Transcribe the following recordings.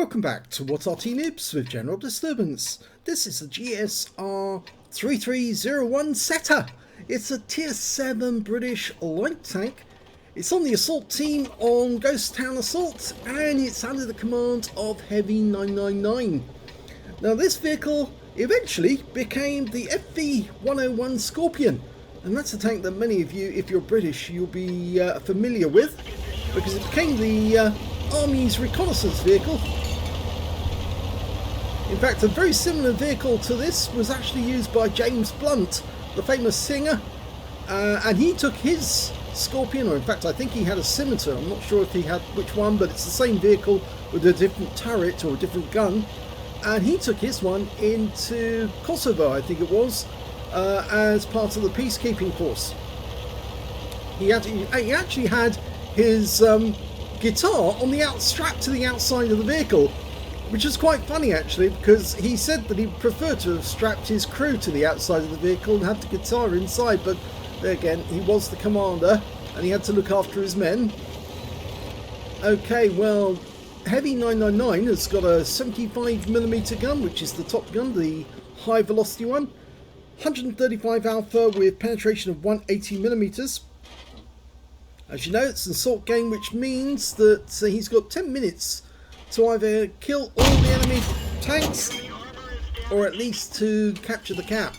Welcome back to What's Arty Noobs with General Disturbance. This is the GSR 3301 Setter. It's a tier 7 British light tank. It's on the assault team on Ghost Town Assault and it's under the command of heavy999. Now this vehicle eventually became the FV101 Scorpion, and that's a tank that many of you, if you're British, you'll be familiar with, because it became the Army's reconnaissance vehicle. In fact, a very similar vehicle to this was actually used by James Blunt, the famous singer, and he took his Scorpion, or in fact I think he had a Scimitar, I'm not sure if he had which one, but it's the same vehicle with a different turret or a different gun, and he took his one into Kosovo, I think it was, as part of the peacekeeping force. He actually had his guitar on the strapped to the outside of the vehicle, which is quite funny actually, because he said that he'd prefer to have strapped his crew to the outside of the vehicle and had the guitar inside, but there again, he was the commander and he had to look after his men. Okay, well, heavy999 has got a 75mm gun, which is the top gun, the high velocity one, 135 alpha with penetration of 180mm. As you know, it's an assault game, which means that he's got 10 minutes to either kill all the enemy tanks or at least to capture the cap.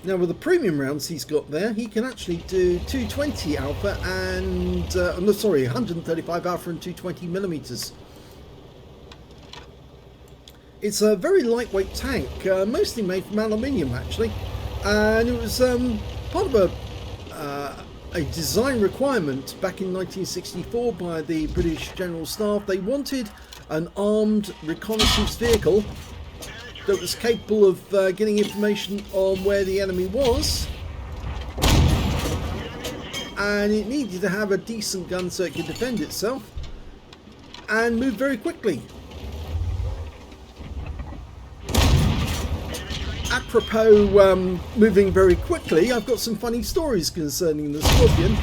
Now with the premium rounds he's got there, he can actually do 220 alpha and 135 alpha and 220mm. It's a very lightweight tank, mostly made from aluminium actually, and it was part of a design requirement back in 1964 by the British General Staff. They wanted an armed reconnaissance vehicle that was capable of getting information on where the enemy was, and it needed to have a decent gun so it could defend itself and move very quickly. Apropos moving very quickly, I've got some funny stories concerning the Scorpion.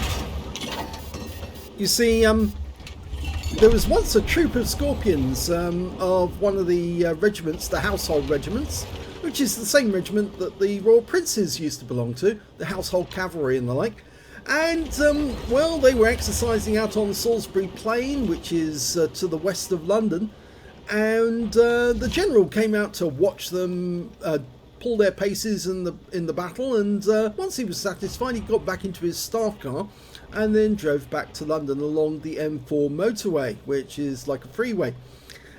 You see, there was once a troop of Scorpions of one of the regiments, the Household Regiments, which is the same regiment that the Royal Princes used to belong to, the Household Cavalry and the like. And, well, they were exercising out on Salisbury Plain, which is to the west of London, and the General came out to watch them pull their paces in the battle, and once he was satisfied, he got back into his staff car and then drove back to London along the M4 motorway, which is like a freeway.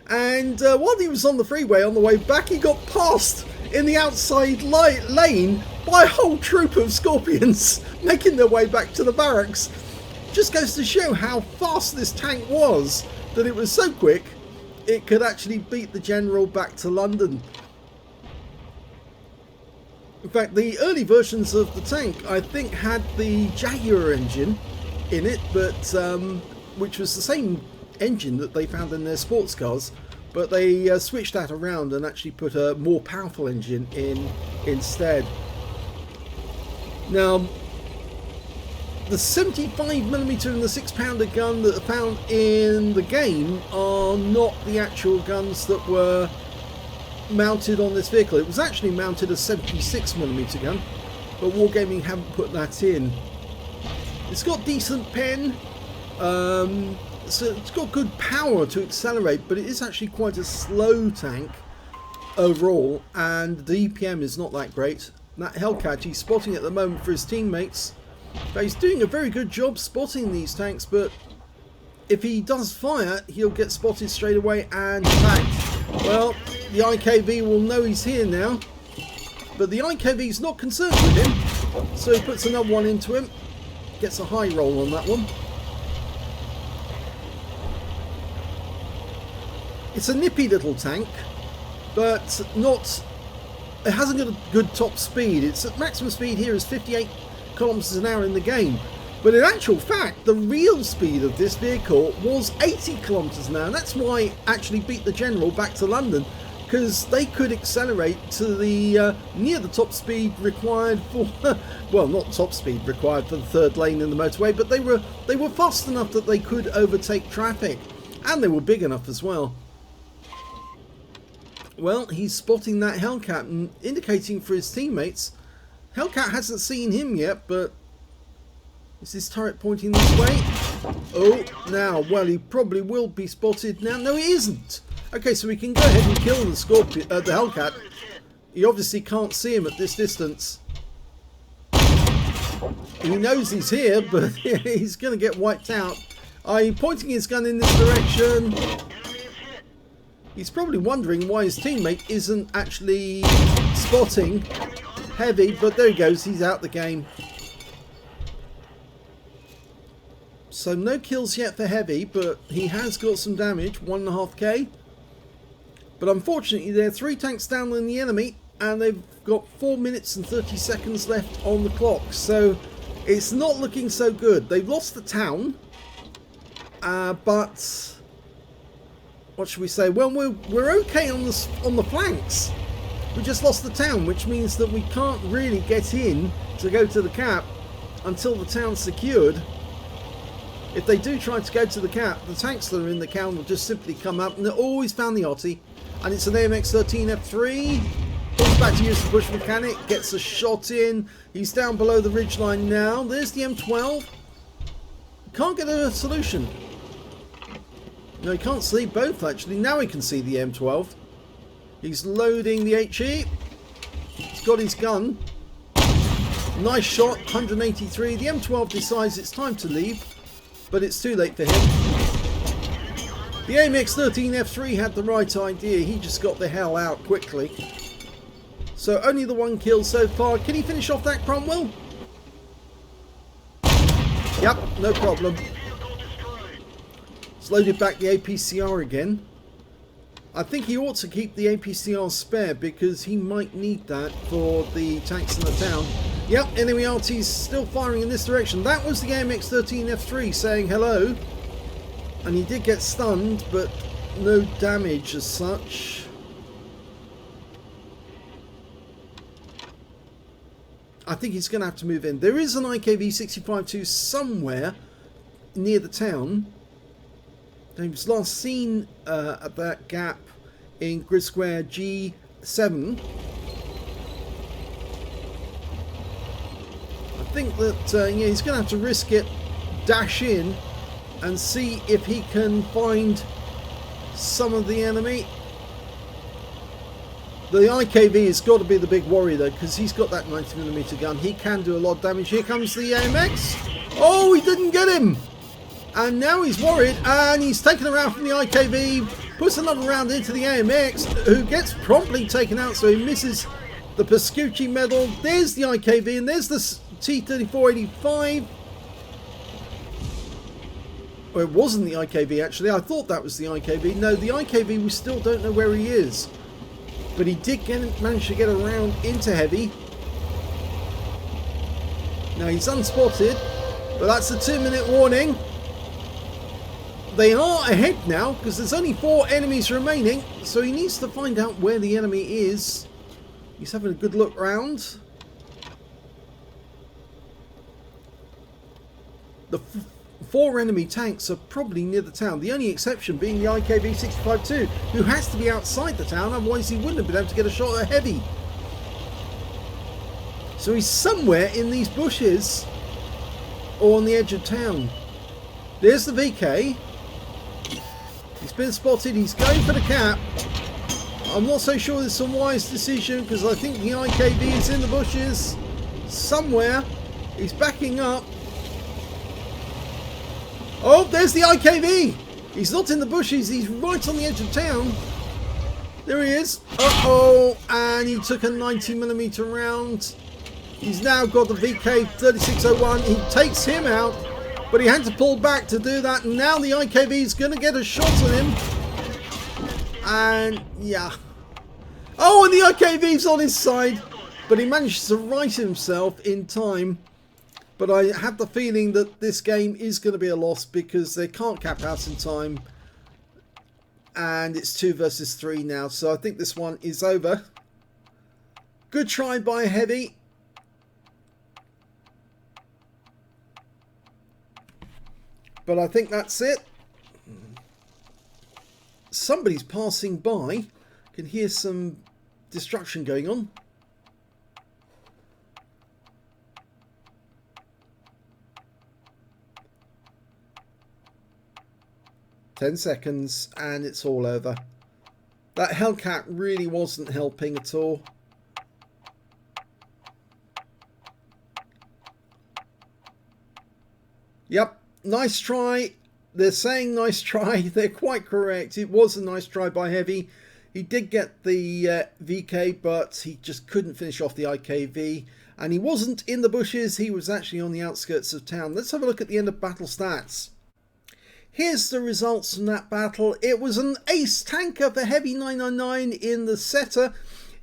And while he was on the freeway on the way back, he got passed in the outside lane by a whole troop of Scorpions making their way back to the barracks. Just goes to show how fast this tank was, that it was so quick it could actually beat the General back to London. In fact, the early versions of the tank, I think, had the Jaguar engine in it, but which was the same engine that they found in their sports cars, but they switched that around and actually put a more powerful engine in instead. Now, the 75mm and the 6-pounder gun that are found in the game are not the actual guns that were mounted on this vehicle. It was actually mounted a 76mm gun, but Wargaming haven't put that in. It's got decent pen, so it's got good power to accelerate, but it is actually quite a slow tank overall, and the EPM is not that great. That Hellcat, he's spotting at the moment for his teammates, but he's doing a very good job spotting these tanks, but if he does fire, he'll get spotted straight away and attacked. Well, the IKV will know he's here now, but the IKV's not concerned with him, so he puts another one into him, gets a high roll on that one. It's a nippy little tank, but it hasn't got a good top speed. Its maximum speed here is 58 kilometers an hour in the game. But in actual fact, the real speed of this vehicle was 80 kilometers an hour. That's why it actually beat the General back to London, because they could accelerate to the near the top speed required for well, not top speed required for the third lane in the motorway, but they were fast enough that they could overtake traffic, and they were big enough as well. Well, he's spotting that Hellcat and indicating for his teammates. Hellcat hasn't seen him yet, but is this turret pointing this way? Oh, now, well, he probably will be spotted now. No, he isn't. Okay, so we can go ahead and kill the Scorpion, the Hellcat. He obviously can't see him at this distance. He knows he's here, but he's going to get wiped out. He's pointing his gun in this direction. He's probably wondering why his teammate isn't actually spotting Heavy, but there he goes, he's out the game. So no kills yet for Heavy, but he has got some damage, 1.5k. But unfortunately, there are 3 tanks down on the enemy, and they've got 4 minutes and 30 seconds left on the clock. So it's not looking so good. They've lost the town, but what should we say? Well, we're okay on the flanks. We just lost the town, which means that we can't really get in to go to the cap until the town's secured. If they do try to go to the cap, the tanks that are in the town will just simply come up, and they always found the Arty, and it's an AMX-13F3. Pulls back to use the bush mechanic, gets a shot in. He's down below the ridgeline now. There's the M12. Can't get a solution. No, he can't see both actually. Now he can see the M12. He's loading the HE. He's got his gun. Nice shot, 183. The M12 decides it's time to leave, but it's too late for him. The AMX-13F3 had the right idea. He just got the hell out quickly. So only the 1 kill so far. Can he finish off that Cromwell? Yep, no problem. Loaded back the APCR again. I think he ought to keep the APCR spare because he might need that for the tanks in the town. Yep, enemy Arty's still firing in this direction. That was the AMX-13F3 saying hello. And he did get stunned, but no damage as such. I think he's going to have to move in. There is an IKV-65-2 somewhere near the town. He was last seen at that gap in grid square G7. I think that yeah, he's going to have to risk it, dash in and see if he can find some of the enemy. The IKV has got to be the big worry though, because he's got that 90mm gun. He can do a lot of damage. Here comes the AMX. Oh, he didn't get him. And now he's worried, and he's taken around from the IKV, puts another round into the AMX, who gets promptly taken out, so he misses the Pascucci medal. There's the IKV, and there's the T-3485. Well, it wasn't the IKV, actually. I thought that was the IKV. No, the IKV, we still don't know where he is. But he did manage to get around into Heavy. Now, he's unspotted, but that's a 2-minute warning. They are ahead now because there's only 4 enemies remaining, so he needs to find out where the enemy is. He's having a good look round. The 4 enemy tanks are probably near the town, the only exception being the IKV-65-2, who has to be outside the town, otherwise he wouldn't have been able to get a shot at Heavy. So he's somewhere in these bushes or on the edge of town. There's the VK. He's been spotted. He's going for the cap. I'm not so sure this is a wise decision because I think the IKV is in the bushes somewhere. He's backing up. Oh, there's the IKV. He's not in the bushes. He's right on the edge of town. There he is. Uh-oh. And he took a 90mm round. He's now got the VK-3601. He takes him out. But he had to pull back to do that, and now the IKV is going to get a shot at him. And, yeah. Oh, and the IKV's on his side. But he managed to right himself in time. But I have the feeling that this game is going to be a loss because they can't cap out in time. And it's 2 versus 3 now, so I think this one is over. Good try by Heavy. But I think that's it. Somebody's passing by. I can hear some destruction going on. Ten seconds and it's all over. That Hellcat really wasn't helping at all. Yep, nice try. They're saying nice try. They're quite correct. It was a nice try by Heavy. He did get the VK, but he just couldn't finish off the IKV. And he wasn't in the bushes. He was actually on the outskirts of town. Let's have a look at the end of battle stats. Here's the results from that battle. It was an ace tanker for heavy999 in the setter.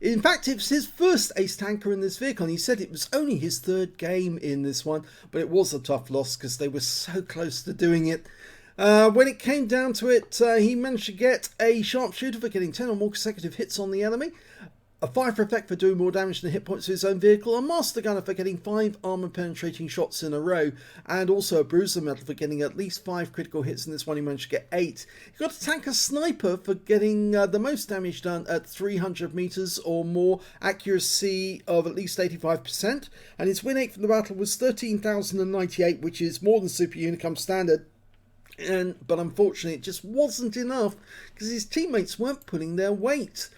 In fact, it was his first ace tanker in this vehicle. And he said it was only his 3rd game in this one, but it was a tough loss because they were so close to doing it. When it came down to it, he managed to get a sharpshooter for getting 10 or more consecutive hits on the enemy, a fire effect for doing more damage than hit points to his own vehicle, a master gunner for getting 5 armor penetrating shots in a row, and also a bruiser medal for getting at least 5 critical hits. In this one he managed to get 8. He got a tanker sniper for getting the most damage done at 300 meters or more, accuracy of at least 85%, and his win rate from the battle was 13,098, which is more than Super Unicum standard. But unfortunately it just wasn't enough because his teammates weren't pulling their weight.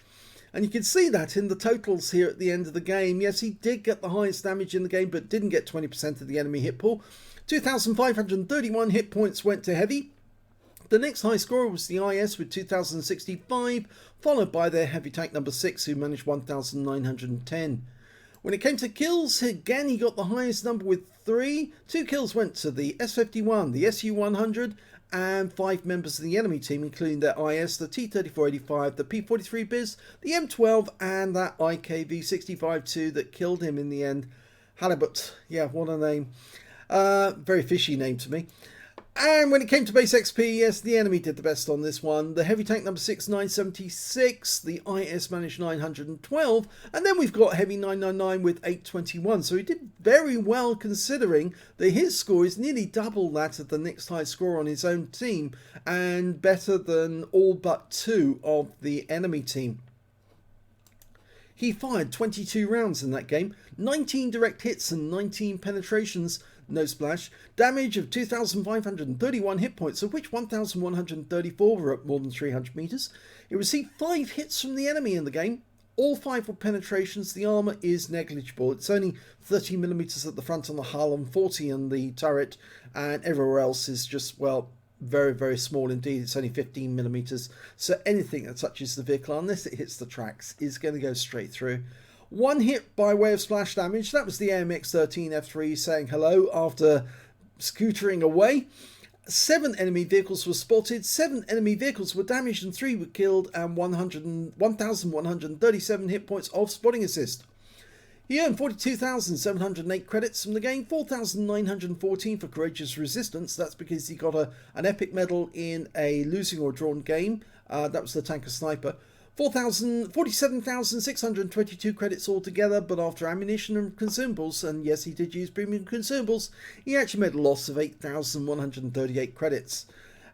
And you can see that in the totals here at the end of the game. Yes, he did get the highest damage in the game, but didn't get 20% of the enemy hit pool. 2,531 hit points went to Heavy. The next high scorer was the IS with 2,065, followed by their heavy tank number 6, who managed 1,910. When it came to kills, again he got the highest number with 3. 2 kills went to the S51, the SU100, and 5 members of the enemy team, including their IS, the T-3485, the P-43 Biz, the M12, and that IKV-65-2 that killed him in the end. Halibut, yeah, what a name. Very fishy name to me. And when it came to base XP, yes, the enemy did the best on this one. The heavy tank number 6, 976. The IS managed 912. And then we've got heavy999 with 821. So he did very well considering that his score is nearly double that of the next highest score on his own team. And better than all but 2 of the enemy team. He fired 22 rounds in that game. 19 direct hits and 19 penetrations. No splash. Damage of 2,531 hit points, of which 1,134 were at more than 300 meters. It received 5 hits from the enemy in the game. All 5 were penetrations. The armor is negligible. It's only 30 millimeters at the front on the hull and 40 on the turret, and everywhere else is just, well, very, very small indeed. It's only 15 millimeters. So anything that touches the vehicle, unless it hits the tracks, is going to go straight through. 1 hit by way of splash damage. That was the AMX-13 F3 saying hello after scootering away. 7 enemy vehicles were spotted, 7 enemy vehicles were damaged and 3 were killed, and 1,137 hit points of spotting assist. He earned 42,708 credits from the game, 4,914 for Courageous Resistance. That's because he got an epic medal in a losing or drawn game. That was the tanker sniper. 47,622 credits altogether, but after ammunition and consumables, and yes, he did use premium consumables, he actually made a loss of 8,138 credits.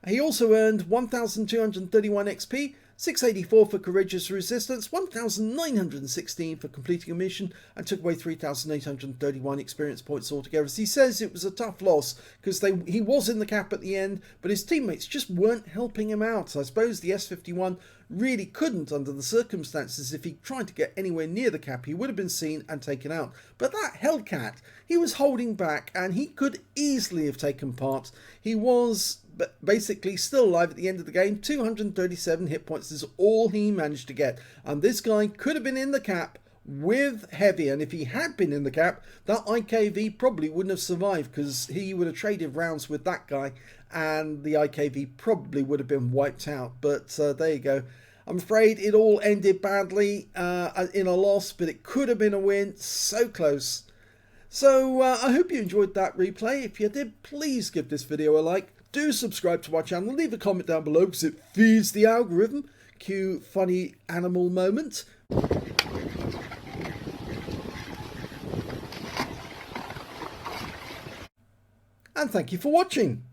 He also earned 1,231 XP, 684 for Courageous Resistance, 1,916 for completing a mission, and took away 3,831 experience points altogether. As he says, it was a tough loss because he was in the cap at the end, but his teammates just weren't helping him out. I suppose the S51 really couldn't under the circumstances. If he tried to get anywhere near the cap, he would have been seen and taken out. But that Hellcat, he was holding back and he could easily have taken part. He was basically still alive at the end of the game. 237 hit points is all he managed to get, and this guy could have been in the cap with Heavy, and if he had been in the cap, that IKV probably wouldn't have survived because he would have traded rounds with that guy and the IKV probably would have been wiped out. But there you go. I'm afraid it all ended badly in a loss, but it could have been a win. So close. So I hope you enjoyed that replay. If you did, please give this video a like. Do subscribe to my channel. Leave a comment down below because it feeds the algorithm. Cue funny animal moment. And thank you for watching.